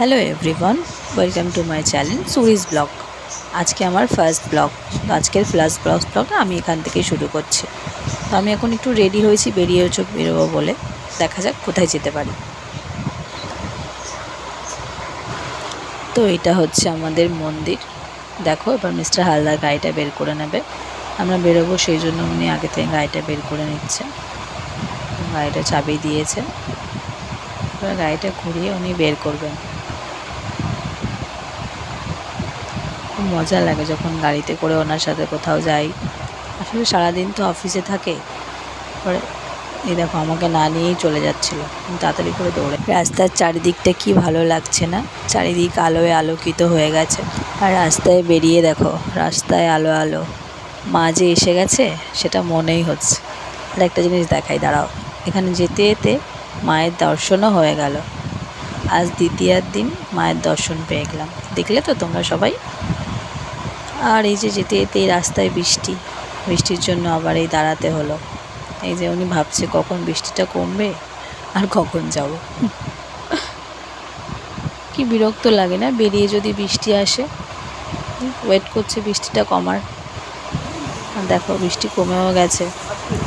Hello everyone, welcome to my channel Suri's blog. আজকে আমার first blog. তো আজকের ব্লগটা আমি এখান থেকে শুরু করছি। তো আমি এখন একটু রেডি হয়েছি, বেরোবো বলে। দেখা যাক কোথায় যেতে পারি। তো এটা হচ্ছে আমাদের মন্দির। দেখো, এবার মিস্টার হালদার গাড়িটা বের করে নেবে। আমরা বেরোবো, সেই জন্য উনি আগে থেকে গাড়িটা বের করে নিচ্ছে। গাড়িটা চাবি দিয়েছে, এবার গাড়িটা ঘুরিয়ে উনি বের করবেন। খুব মজা লাগে যখন গাড়িতে করে ওনার সাথে কোথাও যাই। আসলে সারাদিন তো অফিসে থাকে, পরে এই দেখো আমাকে না নিয়েই চলে যাচ্ছিলো। তাড়াতাড়ি করে দৌড়ে, রাস্তার চারিদিকটা কি ভালো লাগছে না? চারিদিক আলোয় আলোকিত হয়ে গেছে। আর রাস্তায় বেরিয়ে দেখো, রাস্তায় আলো আলো, মা যে এসে গেছে সেটা মনেই হচ্ছে। আর একটা জিনিস দেখাই, দাঁড়াও। এখানে যেতে যেতে মায়ের দর্শনও হয়ে গেল। আজ দ্বিতীয়ার দিন মায়ের দর্শন পেয়ে গেলাম। দেখলে তো তোমরা সবাই। আর এই যে যেতে যেতে এই রাস্তায় বৃষ্টির জন্য আবার এই দাঁড়াতে হলো। এই যে উনি ভাবছে কখন বৃষ্টিটা কমবে আর কখন যাব। কি বিরক্ত লাগে না, বেরিয়ে যদি বৃষ্টি আসে। ওয়েট করছে বৃষ্টিটা কমার। আর দেখো বৃষ্টি কমেও গেছে।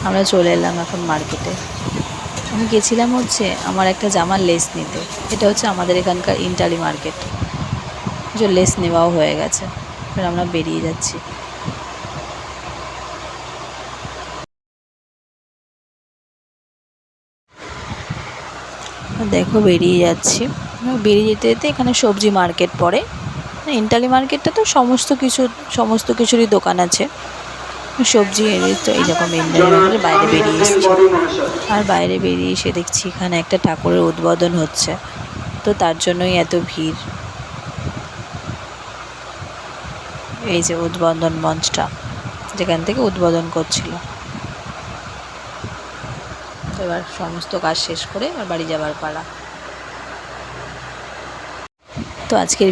আমরা চলে এলাম এখন মার্কেটে। আমি গেছিলাম হচ্ছে আমার একটা জামার লেস নিতে। এটা হচ্ছে আমাদের এখানকার ইন্টারি মার্কেট, যে লেস নেওয়াও হয়ে গেছে। এবার আমরা বেরিয়ে যাচ্ছি। দেখো বেরিয়ে যাচ্ছি। বেরিয়ে যেতে যেতে এখানে সবজি মার্কেট পড়ে। ইন্টালি মার্কেটটা তো সমস্ত কিছুরই দোকান আছে। সবজি তো এইরকম ইন্টালি মার্কেটের বাইরে বেরিয়ে এসেছি। আর বাইরে বেরিয়ে এসে দেখছি এখানে একটা ঠাকুরের উদ্বোধন হচ্ছে। তো তার জন্যই এত ভিড়। এই যে উদ্বোধন মঞ্চটা, যেখান থেকে উদ্বোধন করছিল। তো এবার সমস্ত কাজ শেষ করে এবার বাড়ি যাবার পালা। তো আজকের